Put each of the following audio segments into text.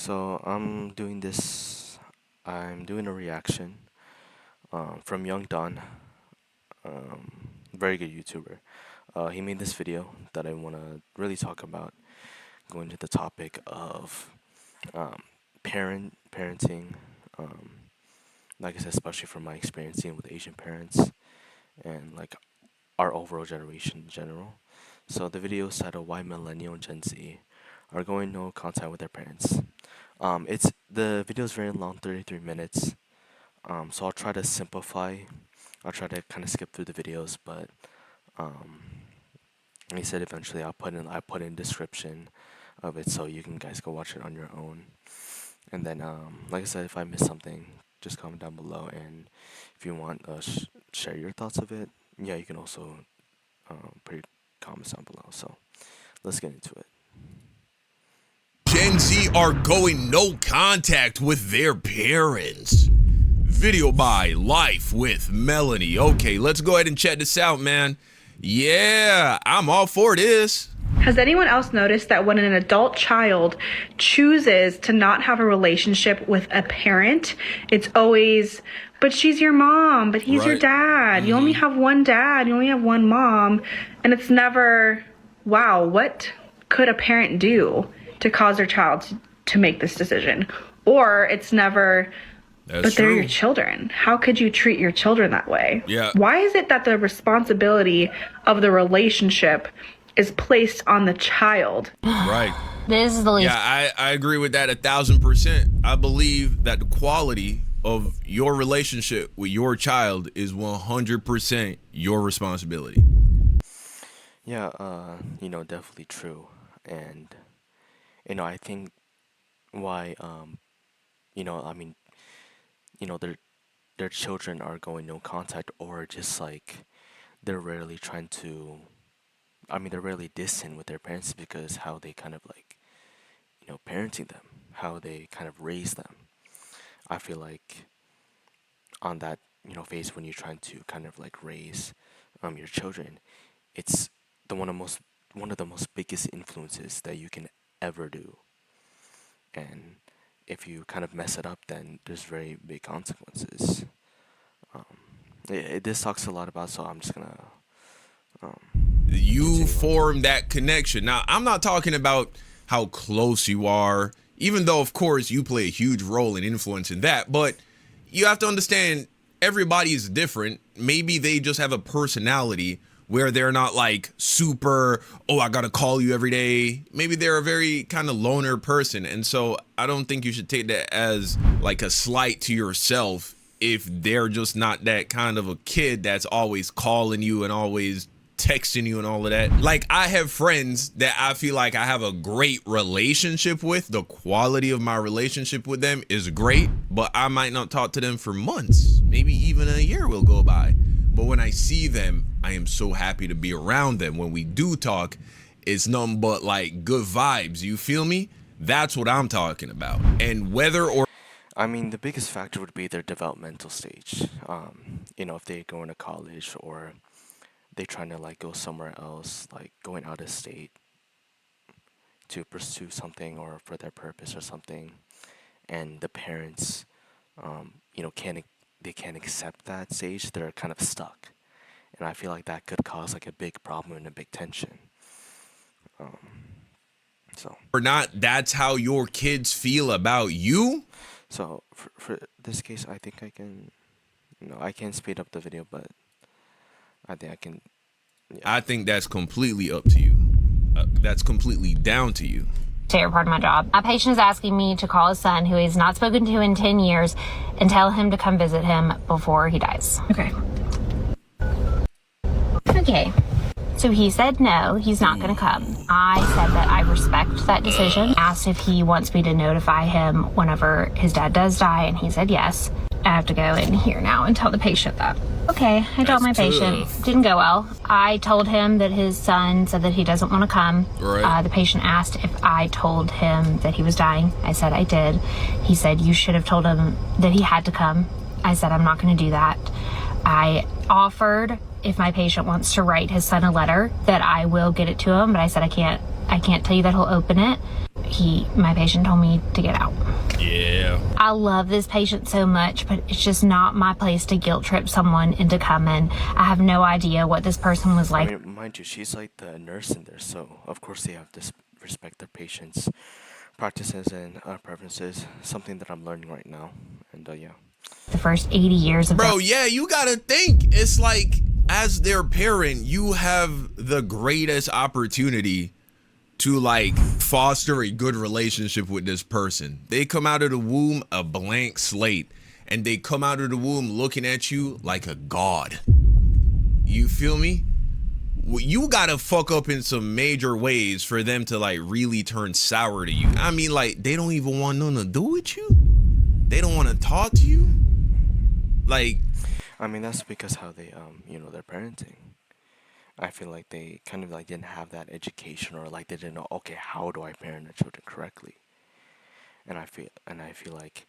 So I'm doing a reaction from Young Don, very good YouTuber. He made this video that I want to really talk about, going to the topic of parenting. Um, like I said, especially from my experience dealing with Asian parents and like our overall generation in general. So the video is titled "Why Millennial and Gen Z Are Going No Contact with Their Parents." It's the video is very long, 33 minutes. So I'll try to simplify. I'll try to kind of skip through the videos, but um, he said eventually I put in description of it so you can guys go watch it on your own. And then like I said, if I miss something, just comment down below. And if you want share your thoughts of it, yeah, you can also put your comments down below. So let's get into it. Gen Z are going no contact with their parents. Video by Life with Melanie. Okay, let's go ahead and check this out, man. Yeah, I'm all for this. Has anyone else noticed that when an adult child chooses to not have a relationship with a parent, it's always, but she's your mom, but he's your dad. You only have one dad, you only have one mom. And it's never, wow, what could a parent do to cause their child to make this decision? Or it's never, but they're your children. How could you treat your children that way? Yeah. Why is it that the responsibility of the relationship is placed on the child? Right. This is the least. Yeah, I agree with that 1000%. I believe that the quality of your relationship with your child is 100% your responsibility. Yeah, definitely true. And I think why their children are going no contact, or just like they're rarely they're rarely distant with their parents, because how they kind of like parenting them, how they kind of raise them. I feel like on that phase when you're trying to kind of like raise your children, it's one of the most biggest influences that you can ever do. And if you kind of mess it up, then there's very big consequences. This talks a lot about, so I'm just gonna you form that connection. Now, I'm not talking about how close you are, even though of course you play a huge role in influencing that, but you have to understand everybody is different. Maybe they just have a personality where they're not like super, oh, I gotta call you every day. Maybe they're a very kind of loner person. And so I don't think you should take that as like a slight to yourself if they're just not that kind of a kid that's always calling you and always texting you and all of that. Like, I have friends that I feel like I have a great relationship with. The quality of my relationship with them is great, but I might not talk to them for months. Maybe even a year will go by. But when I see them, I am so happy to be around them. When we do talk, it's nothing but like good vibes. You feel me? That's what I'm talking about. And whether or the biggest factor would be their developmental stage. If they go into college, or they trying to like go somewhere else, like going out of state to pursue something or for their purpose or something, and the parents, can't accept that stage, they're kind of stuck. And I feel like that could cause like a big problem and a big tension. or not, that's how your kids feel about you. So for this case, I think I can, I can't speed up the video, but I think I can. Yeah. I think that's completely up to you. That's completely down to you. Favorite part of my job. A patient is asking me to call his son, who he's not spoken to in 10 years, and tell him to come visit him before he dies. Okay. Okay. So he said no, he's not going to come. I said that I respect that decision. Asked if he wants me to notify him whenever his dad does die, and he said yes. I have to go in here now and tell the patient that. Okay, I told my patient. Didn't go well. I told him that his son said that he doesn't want to come. Right. The patient asked if I told him that he was dying. I said I did. He said you should have told him that he had to come. I said I'm not going to do that. I offered if my patient wants to write his son a letter that I will get it to him, but I said I can't tell you that he'll open it. my patient told me to get out. Yeah. I love this patient so much, but it's just not my place to guilt trip someone into coming. I have no idea what this person was like. I mean, mind you, she's like the nurse in there, so of course they have to respect their patients' practices and preferences. Something that I'm learning right now, and yeah. The first 80 years of Bro, yeah, you gotta think. It's like, as their parent, you have the greatest opportunity to like foster a good relationship with this person. They come out of the womb a blank slate, and they come out of the womb looking at you like a god. You feel me? Well, you gotta fuck up in some major ways for them to like really turn sour to you. I mean, like, they don't even want nothing to do with you. They don't want to talk to you. Like, I mean, that's because how they they're parenting. I feel like they kind of like didn't have that education, or like they didn't know, okay, how do I parent the children correctly? And I feel like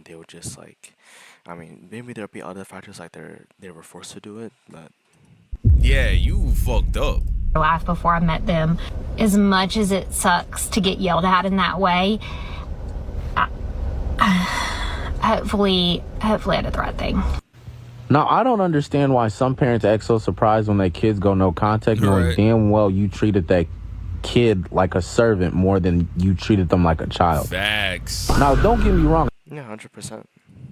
they would just like, I mean, maybe there'll be other factors like they were forced to do it, but yeah, you fucked up. life before I met them. As much as it sucks to get yelled at in that way, hopefully I did the right thing. Now, I don't understand why some parents act so surprised when their kids go no contact, knowing damn well you treated that kid like a servant more than you treated them like a child. Facts. Now, don't get me wrong. yeah, 100%.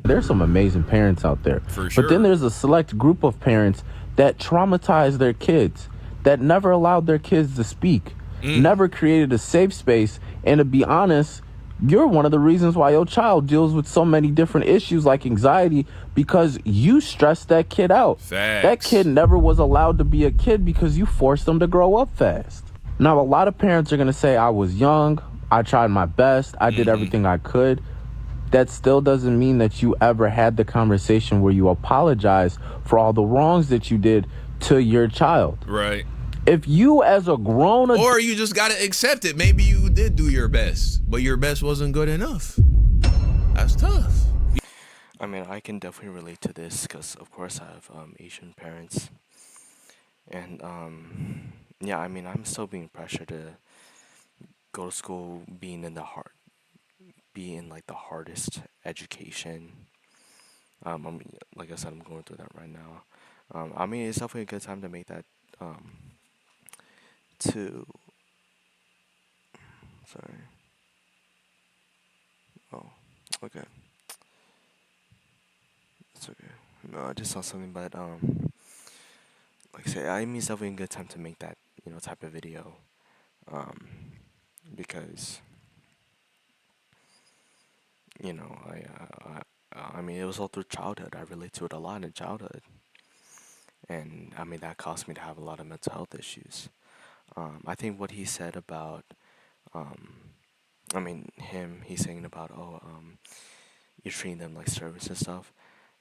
There's some amazing parents out there. For sure. But then there's a select group of parents that traumatize their kids, that never allowed their kids to speak, never created a safe space. And to be honest, you're one of the reasons why your child deals with so many different issues like anxiety, because you stressed that kid out. Facts. That kid never was allowed to be a kid because you forced them to grow up fast. Now, a lot of parents are going to say, I was young, I tried my best, I did everything I could. That still doesn't mean that you ever had the conversation where you apologize for all the wrongs that you did to your child. Right. If you as a grown adult, Or you just gotta accept it. Maybe you did do your best, but your best wasn't good enough. That's tough. I mean, I can definitely relate to this because, of course, I have Asian parents, and yeah, I mean, I'm still being pressured to go to school, be in like the hardest education. I mean, like I said, I'm going through that right now. I mean, it's definitely a good time to make that. Sorry. Oh, okay. It's okay. No, I just saw something, but like I said, I mean, it's definitely a good time to make that type of video, because I mean, it was all through childhood. I relate to it a lot in childhood, and I mean that caused me to have a lot of mental health issues. I think what he said about, I mean, he's saying about, you're treating them like servants and stuff.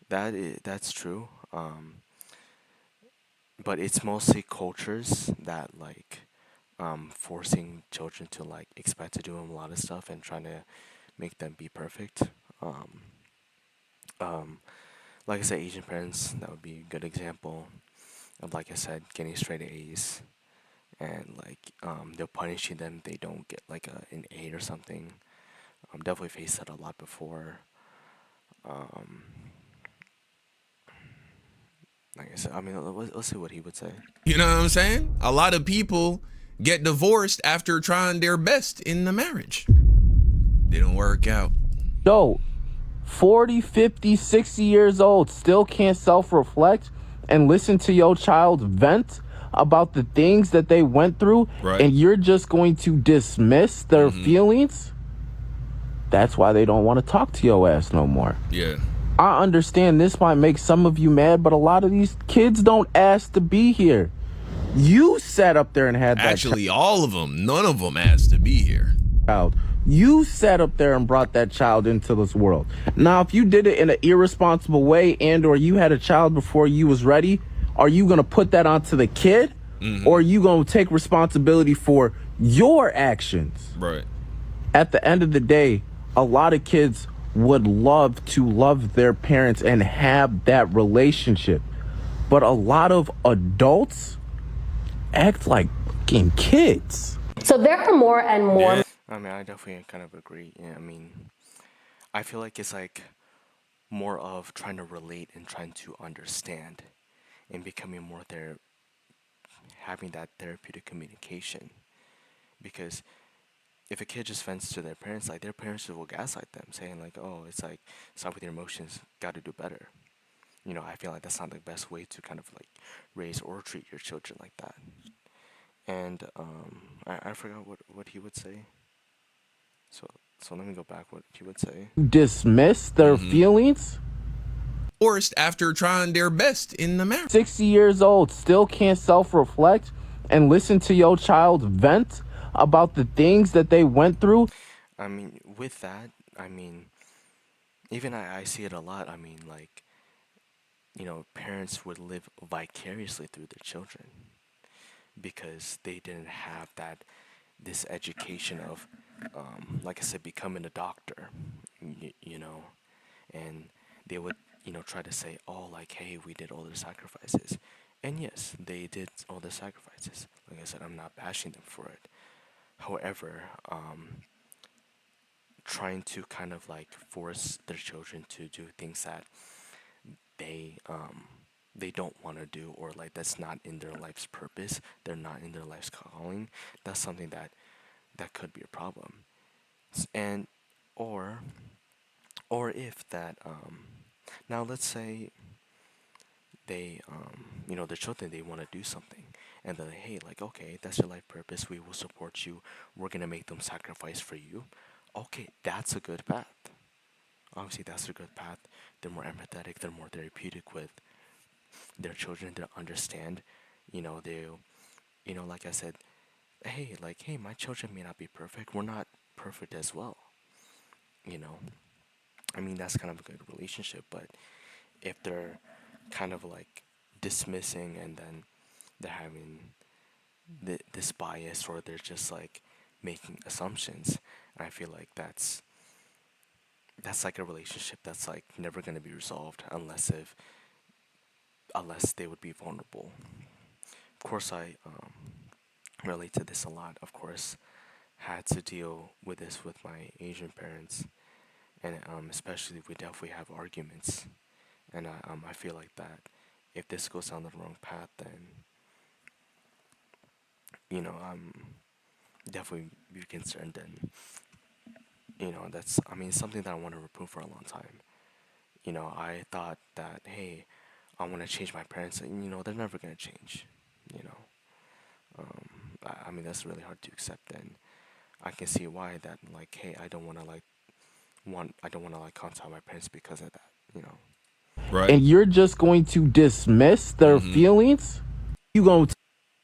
That's true. But it's mostly cultures that like, forcing children to like expect to do a lot of stuff and trying to make them be perfect. Like I said, Asian parents, that would be a good example of, like I said, getting straight A's, and like they're punishing them if they don't get like an 8 or something. Definitely faced that a lot before. Like I said, I mean, let's see what he would say. You know what I'm saying? A lot of people get divorced after trying their best in the marriage. They don't work out. yo, 40, 50, 60 years old, still can't self-reflect and listen to your child vent about the things that they went through, Right. and you're just going to dismiss their feelings. That's why they don't want to talk to your ass no more. Yeah. I understand this might make some of you mad, but a lot of these kids don't ask to be here. You sat up there and had that Actually, all of them, none of them asked to be here. child. You sat up there and brought that child into this world. Now, if you did it in an irresponsible way, and or you had a child before you was ready, are you going to put that onto the kid? Or are you going to take responsibility for your actions? Right. At the end of the day, a lot of kids would love to love their parents and have that relationship. But a lot of adults act like fucking kids. So there are more and more. Yeah. I mean, I definitely kind of agree. Yeah, I mean, I feel like it's like more of trying to relate and trying to understand and becoming more there, having that therapeutic communication. Because if a kid just vents to their parents, like their parents will gaslight them, saying like, "Oh, it's like stop with your emotions, got to do better." I feel like that's not the best way to kind of like raise or treat your children like that. And I forgot what he would say. So so let me go back. What he would say. Dismiss their feelings. Forced after trying their best in the marriage. 60 years old, still can't self-reflect and listen to your child vent about the things that they went through. I mean, with that, I mean, even I see it a lot. I mean, like, parents would live vicariously through their children because they didn't have this education of, like I said, becoming a doctor, and they would, try to say, oh, like, hey, we did all the sacrifices. And yes, they did all the sacrifices. Like I said, I'm not bashing them for it. However, trying to kind of like force their children to do things that they they don't want to do, or like that's not in their life's purpose, they're not in their life's calling, that's something that could be a problem. And or if that now let's say they the children, they want to do something, and they're like, hey, like, okay, that's your life purpose, we will support you, we're gonna make them sacrifice for you. Okay, that's a good path. Obviously, that's a good path. They're more empathetic, they're more therapeutic with their children, they understand. They'll, like I said, hey, like, hey, my children may not be perfect, we're not perfect as well. you know I mean, that's kind of a good relationship. But if they're kind of like dismissing, and then they're having this bias, or they're just like making assumptions, I feel like that's like a relationship that's like never going to be resolved, unless they would be vulnerable. Of course, I relate to this a lot. Of course, had to deal with this with my Asian parents, and especially we definitely have arguments, and I feel like that if this goes down the wrong path, then I'm definitely be concerned. And that's, I mean, something that I want to reprove for a long time. I thought that, hey, I want to change my parents, and they're never gonna change. You know, I mean, that's really hard to accept, and I can see why that. Like, hey, I don't want to like contact my parents because of that. Right. And you're just going to dismiss their feelings. You going to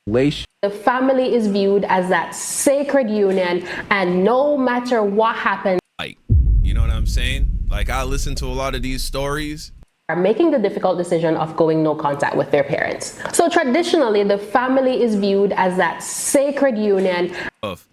relation. The family is viewed as that sacred union, and no matter what happens, Like, you know what I'm saying? Like, I listen to a lot of these stories. are making the difficult decision of going no contact with their parents. So traditionally, the family is viewed as that sacred union. Of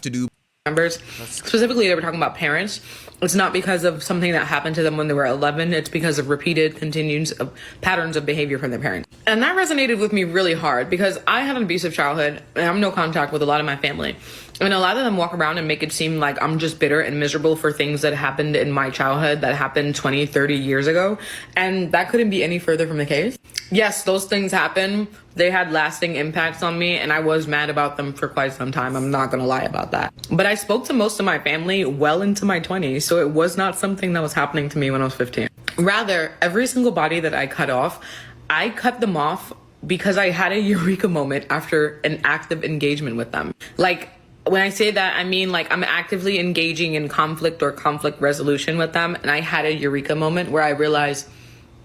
to do Members, specifically, they were talking about parents. It's not because of something that happened to them when they were 11. It's because of repeated continues of patterns of behavior from their parents. And that resonated with me really hard because I had an abusive childhood and I have no contact with a lot of my family. And a lot of them walk around and make it seem like I'm just bitter and miserable for things that happened in my childhood that happened 20, 30 years ago. And that couldn't be any further from the case. Yes, those things happen. They had lasting impacts on me, and I was mad about them for quite some time. I'm not going to lie about that. But I spoke to most of my family well into my 20s, so it was not something that was happening to me when I was 15. Rather, every single body that I cut off, I cut them off because I had a eureka moment after an active engagement with them. Like, when I say that, I mean like I'm actively engaging in conflict or conflict resolution with them, and I had a eureka moment where I realized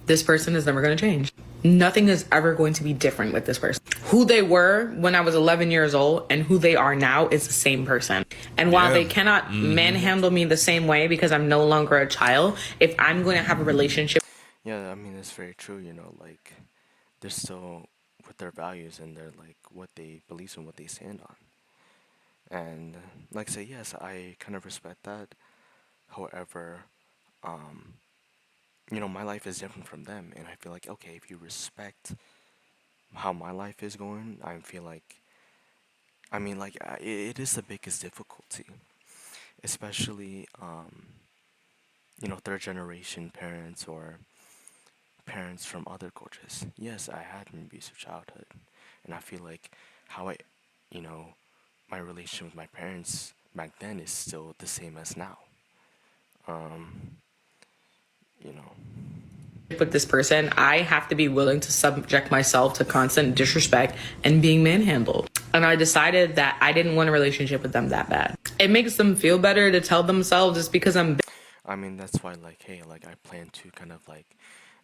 this person is never going to change. Nothing is ever going to be different with this person. Who they were when I was 11 years old and who they are now is the same person. And while they cannot manhandle me the same way because I'm no longer a child, if I'm going to have a relationship. Yeah, I mean, it's very true. Like, they're still with their values, and they're like what they believe in, what they stand on. And like I say, yes, I kind of respect that. However, my life is different from them, and I feel like, okay, if you respect how my life is going, I feel like, I mean, like, it is the biggest difficulty, especially, third generation parents or parents from other cultures. Yes, I had an abusive childhood, and I feel like how you know, my relationship with my parents back then is still the same as now. Um, you know, with this person, I have to be willing to subject myself to constant disrespect and being manhandled. And I decided that I didn't want a relationship with them that bad. It makes them feel better to tell themselves it's because I'm. I mean, that's why, like, hey, like, I plan to kind of like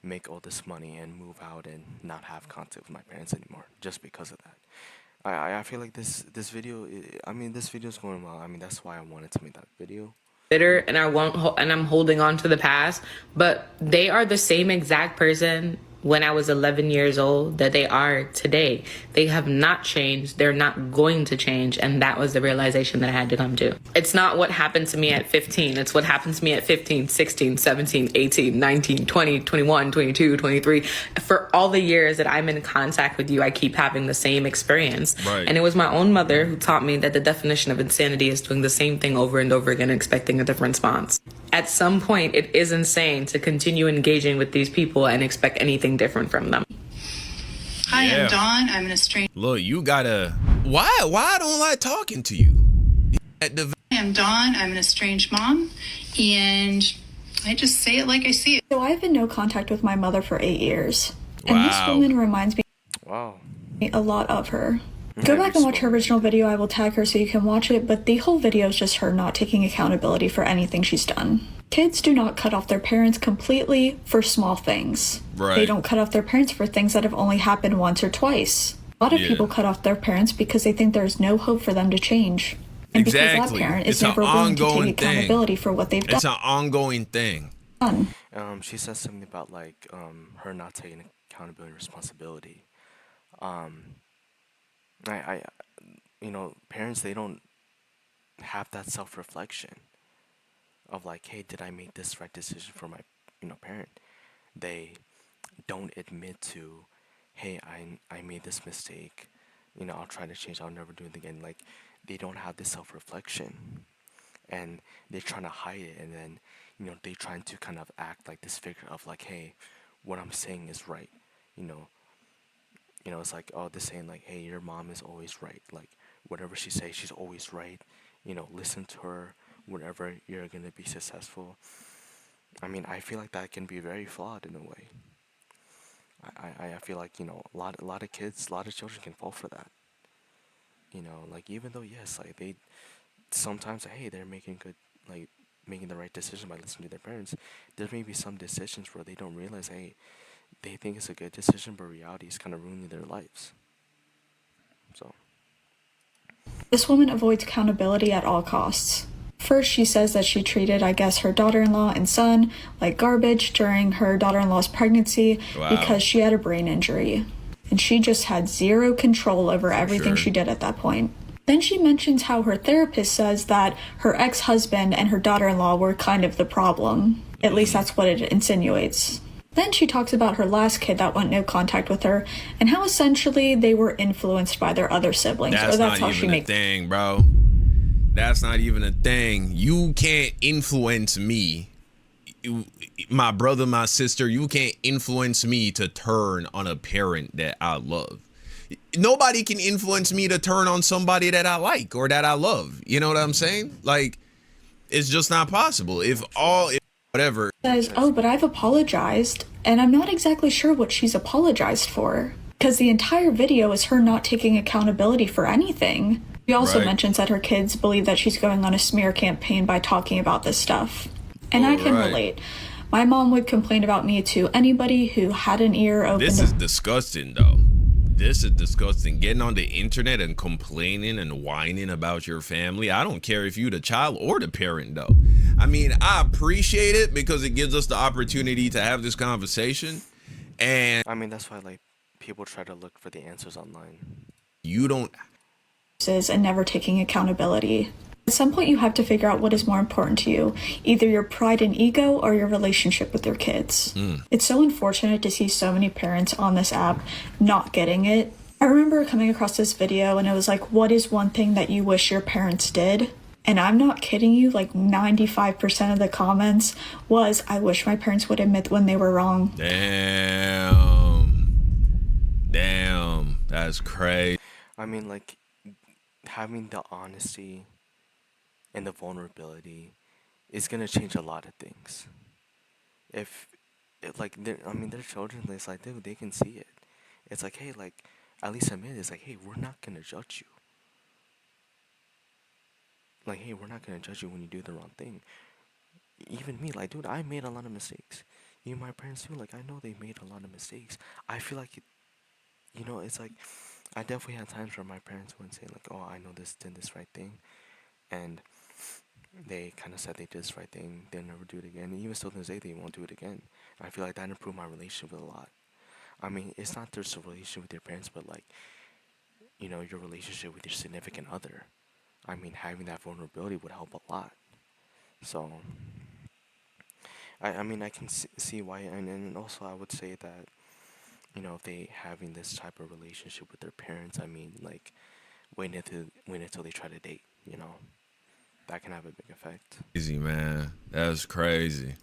make all this money and move out and not have contact with my parents anymore, just because of that. I feel like this video, I mean, this video is going well. I mean, that's why I wanted to make that video. Bitter and I won't and I'm holding on to the past, but they are the same exact person when I was 11 years old that they are today. They have not changed. They're not going to change. And that was the realization that I had to come to. It's not what happened to me at 15. It's what happened to me at 15, 16, 17, 18, 19, 20, 21, 22, 23. For all the years that I'm in contact with you, I keep having the same experience. Right. And it was my own mother who taught me that the definition of insanity is doing the same thing over and over again and expecting a different response. At some point, it is insane to continue engaging with these people and expect anything different from them. Hi, I'm Dawn. I'm an estranged. Look, you gotta. Why I don't like talking to you? Hi, I'm Dawn. I'm an estranged mom, and I just say it like I see it. So I've been no contact with my mother for 8 years. And this Wow. woman reminds me Wow. a lot of her. Go back and watch her original video. I will tag her so you can watch it, but the whole video is just her not taking accountability for anything she's done. Kids do not cut off their parents completely for small things. Right. They don't cut off their parents for things that have only happened once or twice. A lot of people cut off their parents because they think there's no hope for them to change. And because that parent is It's an never willing to ongoing take accountability for what they've It's an ongoing thing. done. She says something about like her not taking accountability and responsibility. I parents, they don't have that self-reflection of like, hey, did I make this right decision for my parent? They don't admit to, hey, I made this mistake, I'll try to change, I'll never do it again. Like, they don't have this self-reflection, and they're trying to hide it, and then they trying to kind of act like this figure of like, hey, what I'm saying is right. It's like, oh, they're saying like, hey, your mom is always right, like whatever she says, she's always right. Listen to her whenever you're gonna be successful. I mean, I feel like that can be very flawed in a way. I feel like a lot of kids, a lot of children can fall for that. Like, even though, yes, like they sometimes, hey, they're making good, like making the right decision by listening to their parents, there may be some decisions where they don't realize, hey, they think it's a good decision, but reality is kind of ruining their lives. So This woman avoids accountability at all costs. First, she says that she treated, I guess, her daughter-in-law and son like garbage during her daughter-in-law's pregnancy because she had a brain injury. And she just had zero control over everything she did at that point. Then she mentions how her therapist says that her ex-husband and her daughter-in-law were kind of the problem. At least that's what it insinuates. Then she talks about her last kid that went no contact with her, and how essentially they were influenced by their other siblings. That's that's not how she even a makes thing, bro. That's not even a thing. You can't influence me. My brother, my sister, you can't influence me to turn on a parent that I love. Nobody can influence me to turn on somebody that I like or that I love. You know what I'm saying? Like, it's just not possible. Whatever. Says, oh, but I've apologized, and I'm not exactly sure what she's apologized for, because the entire video is her not taking accountability for anything. She also mentions that her kids believe that she's going on a smear campaign by talking about this stuff. And I can relate. My mom would complain about me to anybody who had an ear open. This is disgusting, though. This is disgusting. Getting on the internet and complaining and whining about your family. I don't care if you're the child or the parent, though. I mean, I appreciate it because it gives us the opportunity to have this conversation. And I mean, that's why like people try to look for the answers online. You don't. And never taking accountability. At some point, you have to figure out what is more important to you, either your pride and ego or your relationship with your kids. It's so unfortunate to see so many parents on this app not getting it. I remember coming across this video and it was like, what is one thing that you wish your parents did? And I'm not kidding you, like 95% of the comments was, I wish my parents would admit when they were wrong. Damn, that's crazy. I mean, like, having the honesty and the vulnerability is gonna change a lot of things. If, they're children, it's like, dude, they can see it. It's like, hey, like, at least admit it. It's like, hey, we're not gonna judge you. Like, hey, we're not gonna judge you when you do the wrong thing. Even me, like, dude, I made a lot of mistakes. Even my parents too, like, I know they made a lot of mistakes. I feel like, it's like, I definitely had times where my parents would say, like, oh, I know this, did this right thing. And they kind of said they did this right thing, they'll never do it again. And even still to this day, they won't do it again. And I feel like that improved my relationship with a lot. I mean, it's not just a relationship with your parents, but, like, your relationship with your significant other. I mean, having that vulnerability would help a lot. So, I mean, I can see why, and also I would say that, if they having this type of relationship with their parents, I mean, like, wait until they try to date, that can have a big effect. Crazy, man. That's crazy.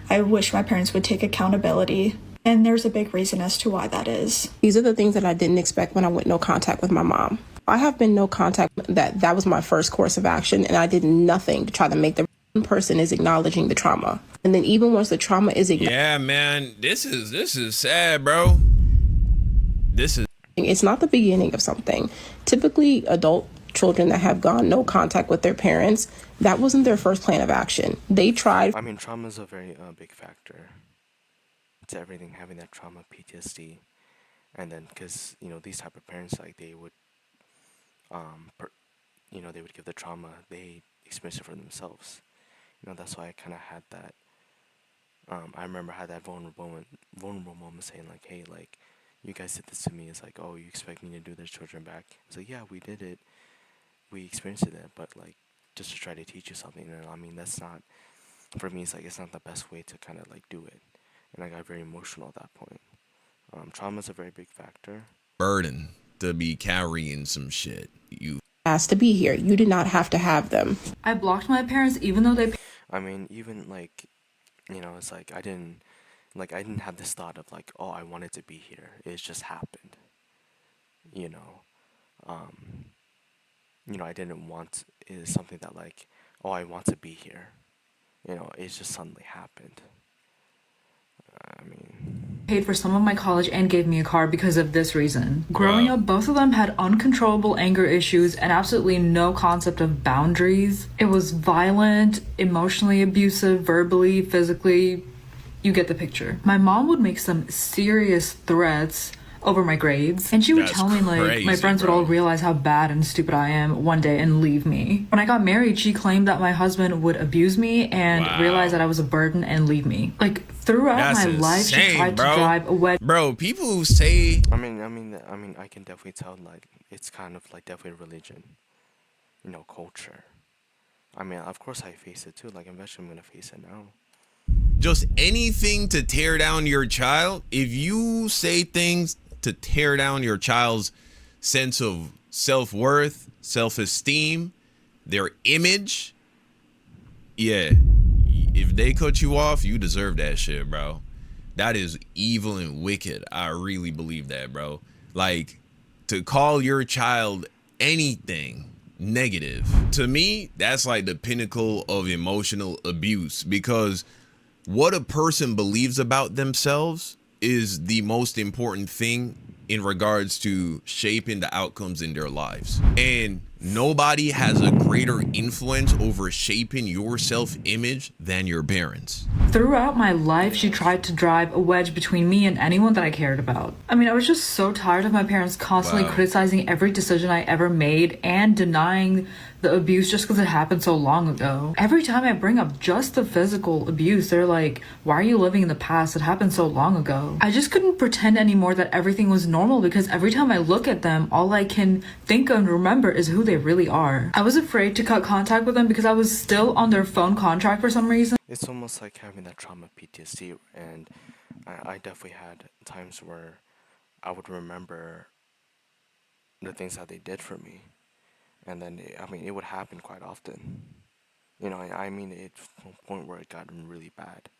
I wish my parents would take accountability, and there's a big reason as to why that is. These are the things that I didn't expect when I went no contact with my mom. I have been no contact. That was my first course of action, and I did nothing to try to make the person is acknowledging the trauma. And then even once the trauma is yeah, man, this is sad, bro. It's not the beginning of something. Typically, adult children that have gone no contact with their parents, that wasn't their first plan of action. They tried. I mean, trauma is a very big factor to everything, having that trauma, PTSD, and then because these type of parents, like, they would they would give the trauma, they experience it for themselves. That's why I kind of had that. I remember I had that vulnerable moment saying, like, hey, like, you guys did this to me. It's like, oh, you expect me to do their children back? It's like, yeah, we did it. We experienced it, but, like, just to try to teach you something. And I mean, that's not, for me, it's like, it's not the best way to kind of, like, do it. And I got very emotional at that point. Trauma is a very big factor. Burden to be carrying some shit. You asked to be here. You did not have to have them. I blocked my parents even though they... I mean, even, like, it's like, I didn't have this thought of, like, oh, I wanted to be here. It just happened. I didn't want, is something that, like, oh, I want to be here. It just suddenly happened. I mean, paid for some of my college and gave me a car because of this reason. Growing up, both of them had uncontrollable anger issues and absolutely no concept of boundaries. It was violent, emotionally abusive, verbally, physically. You get the picture. My mom would make some serious threats over my grades, and she would tell me, like, my friends would all realize how bad and stupid I am one day and leave me. When I got married, she claimed that my husband would abuse me and realize that I was a burden and leave me. Like, throughout my life, she tried to drive a wedge. Bro, people who say, I mean, I can definitely tell, like, it's kind of like definitely religion, culture. I mean, of course I face it too. Like, eventually I'm gonna face it now. Just anything to tear down your child. If you say things to tear down your child's sense of self-worth, self-esteem, their image, yeah, if they cut you off, you deserve that shit, bro. That is evil and wicked. I really believe that, bro. Like, to call your child anything negative, to me, that's like the pinnacle of emotional abuse, because what a person believes about themselves is the most important thing in regards to shaping the outcomes in their lives. And nobody has a greater influence over shaping your self-image than your parents. Throughout my life, she tried to drive a wedge between me and anyone that I cared about. I mean, I was just so tired of my parents constantly criticizing every decision I ever made and denying the abuse just because it happened so long ago. Every time I bring up just the physical abuse, they're like, why are you living in the past? It happened so long ago. I just couldn't pretend anymore that everything was normal, because every time I look at them, all I can think and remember is who they really are. I was afraid to cut contact with them because I was still on their phone contract for some reason. It's almost like having that trauma PTSD, and I definitely had times where I would remember the things that they did for me, and then it would happen quite often. It's to a point where it got really bad.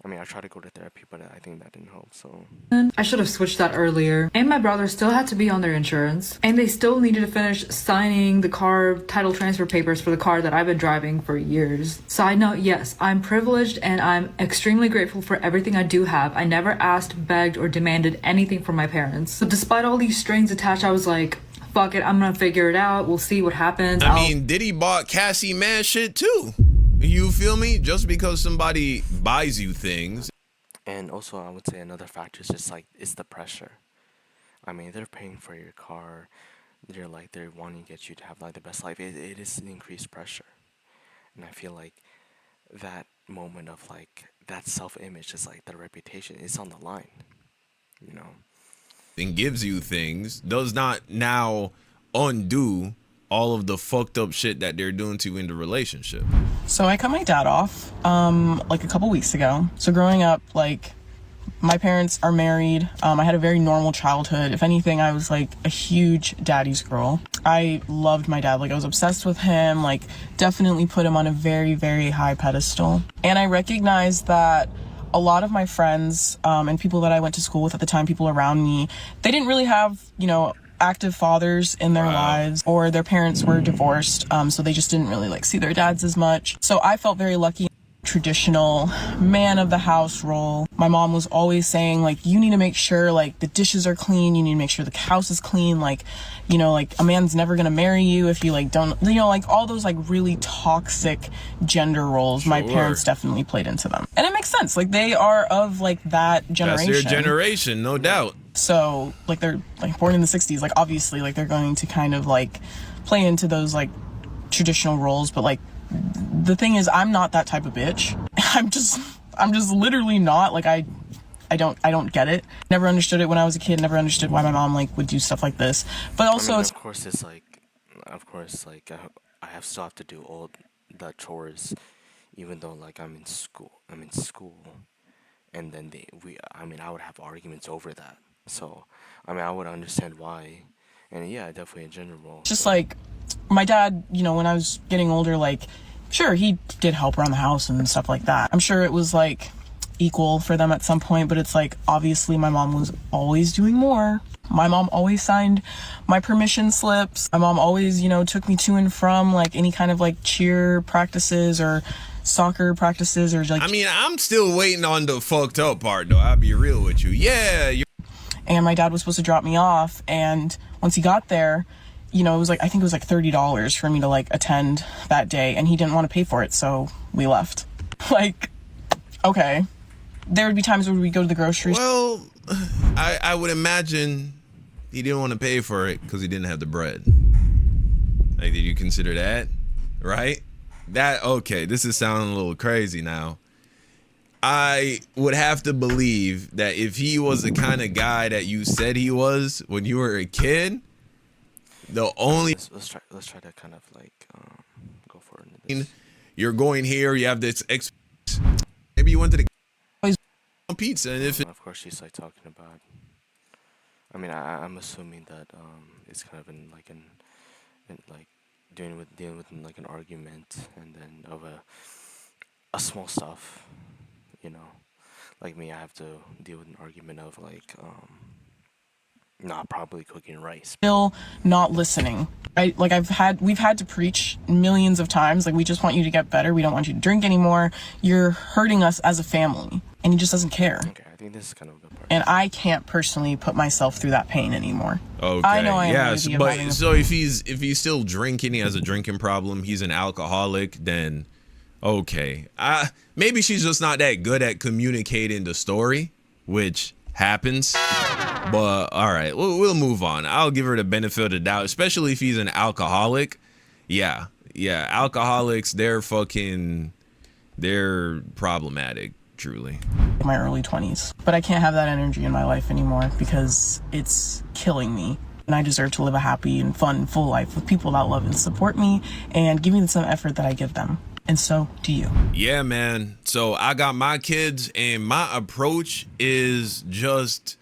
I tried to go to therapy, but I think that didn't help, so... I should have switched that earlier. And my brother still had to be on their insurance. And they still needed to finish signing the car title transfer papers for the car that I've been driving for years. Side note, yes, I'm privileged and I'm extremely grateful for everything I do have. I never asked, begged, or demanded anything from my parents. But despite all these strings attached, I was like, fuck it, I'm gonna figure it out. We'll see what happens. Diddy bought Cassie mad shit too. You feel me? Just because somebody buys you things. And also, I would say another factor is just it's the pressure. They're paying for your car. They're wanting to get you to have the best life. It is an increased pressure, and I feel like that moment of that self-image, just the reputation, is on the line. And gives you things does not now undo all of the fucked up shit that they're doing to you in the relationship. So I cut my dad off a couple weeks ago. So growing up, my parents are married. I had a very normal childhood. If anything, I was a huge daddy's girl. I loved my dad. I was obsessed with him, definitely put him on a very, very high pedestal. And I recognized that a lot of my friends and people that I went to school with at the time, people around me, they didn't really have, active fathers in their lives, or their parents were divorced, so they just didn't really see their dads as much. So I felt very lucky. Traditional man of the house role. My mom was always saying you need to make sure the dishes are clean, you need to make sure the house is clean, a man's never gonna marry you if you don't, all those really toxic gender roles. Sure. My parents definitely played into them, and it makes sense. They are of that generation. That's their generation, no doubt. So they're born in the 60s, obviously they're going to kind of play into those traditional roles, but the thing is, I'm not that type of bitch. I'm just literally not. I don't get it. Never understood it when I was a kid. Never understood why my mom would do stuff like this. But also, of course, it's I still have to do all the chores, even though I'm in school. And then I would have arguments over that. So I would understand why. And yeah, definitely in general. Just my dad, when I was getting older, sure, he did help around the house and stuff like that. I'm sure it was equal for them at some point, but it's obviously my mom was always doing more. My mom always signed my permission slips. My mom always, took me to and from any kind of cheer practices or soccer practices or I'm still waiting on the fucked up part though. I'll be real with you. Yeah. And my dad was supposed to drop me off, and once he got there, it was I think it was $30 for me to attend that day, and he didn't want to pay for it, so we left. Okay. There would be times where we go to the grocery store. Well, I would imagine he didn't want to pay for it because he didn't have the bread. Did you consider that? Right? Okay, this is sounding a little crazy now. I would have to believe that if he was the kind of guy that you said he was when you were a kid, the only let's try to kind of go for it. You're going here, you have this maybe you went to the pizza, and if of course she's talking about. I'm assuming that it's kind of in dealing with an argument, and then of a small stuff. Me, I have to deal with an argument of not probably cooking rice. Still not listening. We've had to preach millions of times, we just want you to get better. We don't want you to drink anymore. You're hurting us as a family. And he just doesn't care. Okay, I think this is kind of a good part. And I can't personally put myself through that pain anymore. Okay. I know I am. Yes, but so if he's still drinking, he has a drinking problem, he's an alcoholic, then okay. Maybe she's just not that good at communicating the story, which happens. But all right, we'll move on. I'll give her the benefit of the doubt, especially if he's an alcoholic. Yeah, alcoholics, they're problematic, truly. My early 20s. But I can't have that energy in my life anymore because it's killing me. And I deserve to live a happy and fun, full life with people that love and support me and give me the same effort that I give them. And so do you. Yeah, man. So I got my kids, and my approach is just,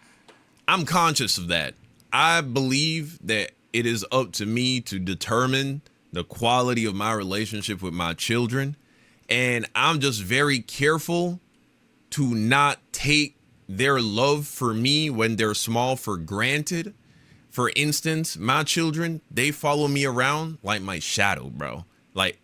I'm conscious of that. I believe that it is up to me to determine the quality of my relationship with my children. And I'm just very careful to not take their love for me when they're small for granted. For instance, my children, they follow me around like my shadow, bro. Like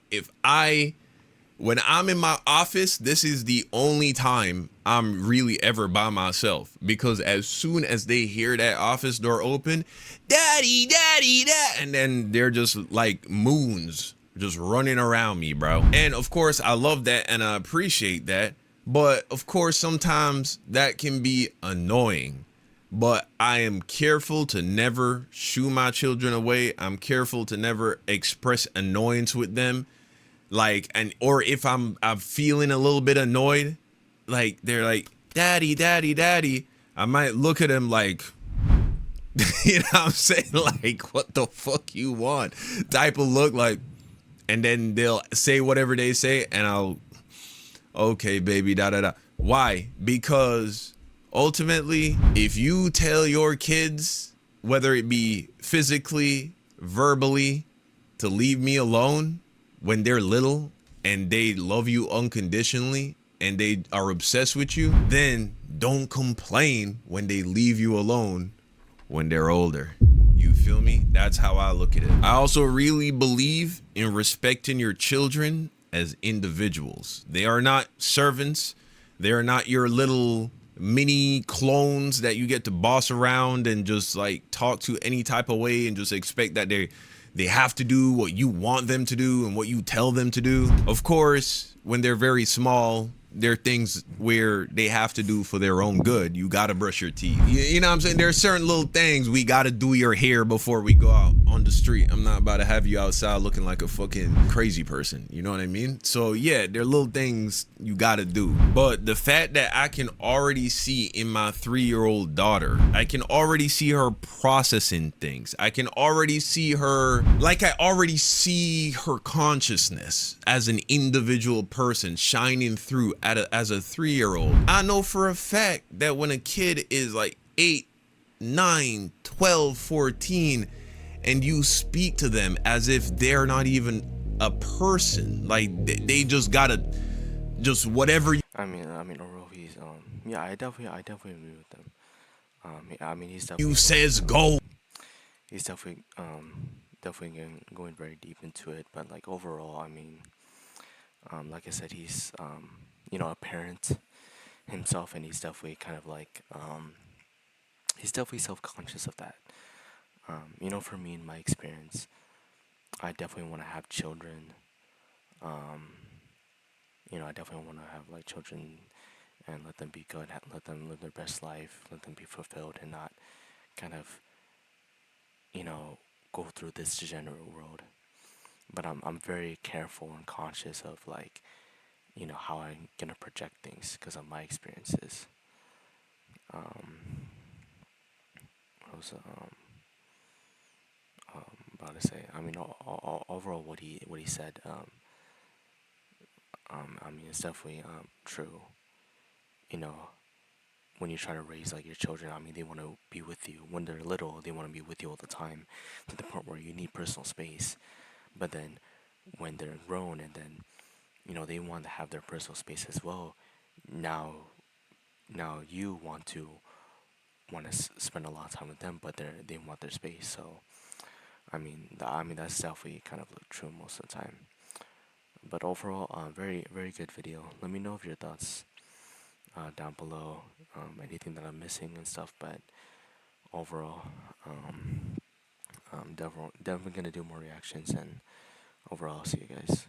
when I'm in my office, this is the only time I'm really ever by myself, because as soon as they hear that office door open, daddy, daddy, dad, and then they're just like moons just running around me, bro. And of course, I love that and I appreciate that. But of course, sometimes that can be annoying. But I am careful to never shoo my children away. I'm careful to never express annoyance with them. Or if I'm feeling a little bit annoyed, like they're like, daddy, daddy, daddy, I might look at them like, you know what I'm saying? Like, what the fuck you want? Type of look, like, and then they'll say whatever they say, and I'll, okay, baby, da da da. Why? Because ultimately, if you tell your kids, whether it be physically, verbally, to leave me alone when they're little and they love you unconditionally and they are obsessed with you, then don't complain when they leave you alone when they're older. You feel me? That's how I look at it. I also really believe in respecting your children as individuals. They are not servants. They are not your little mini clones that you get to boss around and just like talk to any type of way and just expect that they have to do what you want them to do and what you tell them to do. Of course, when they're very small, there are things where they have to do for their own good. You got to brush your teeth. You know what I'm saying? There are certain little things. We got to do your hair before we go out on the street. I'm not about to have you outside looking like a fucking crazy person. You know what I mean? So yeah, there are little things you got to do. But the fact that I can already see in my 3-year-old daughter, I can already see her processing things. I can already see her, like I already see her consciousness as an individual person shining through as a 3-year-old. I know for a fact that when a kid is like 8, 9, 12, 14, and you speak to them as if they're not even a person, like they just gotta just whatever. I mean, overall, he's yeah, I definitely agree with them. Yeah, I mean, he's definitely You says go. he's definitely going very deep into it, but like overall, I mean, like I said, he's a parent himself, and he's definitely kind of like he's definitely self-conscious of that. For me, in my experience, I definitely want to have children. I definitely want to have like children and let them be good, let them live their best life, let them be fulfilled, and not kind of, go through this degenerate world. But I'm very careful and conscious of like, how I'm gonna project things because of my experiences. What was about to say? I mean, overall, what he said. I mean, it's definitely true. You know, when you try to raise like your children, I mean, they want to be with you when they're little. They want to be with you all the time, to the point where you need personal space. But then, when they're grown, and then they want to have their personal space as well. Now you want to spend a lot of time with them, but they want their space. So I mean that's definitely kind of like true most of the time. But overall, very very good video. Let me know of your thoughts down below. Anything that I'm missing and stuff. But overall, I'm definitely gonna do more reactions. And overall, I'll see you guys.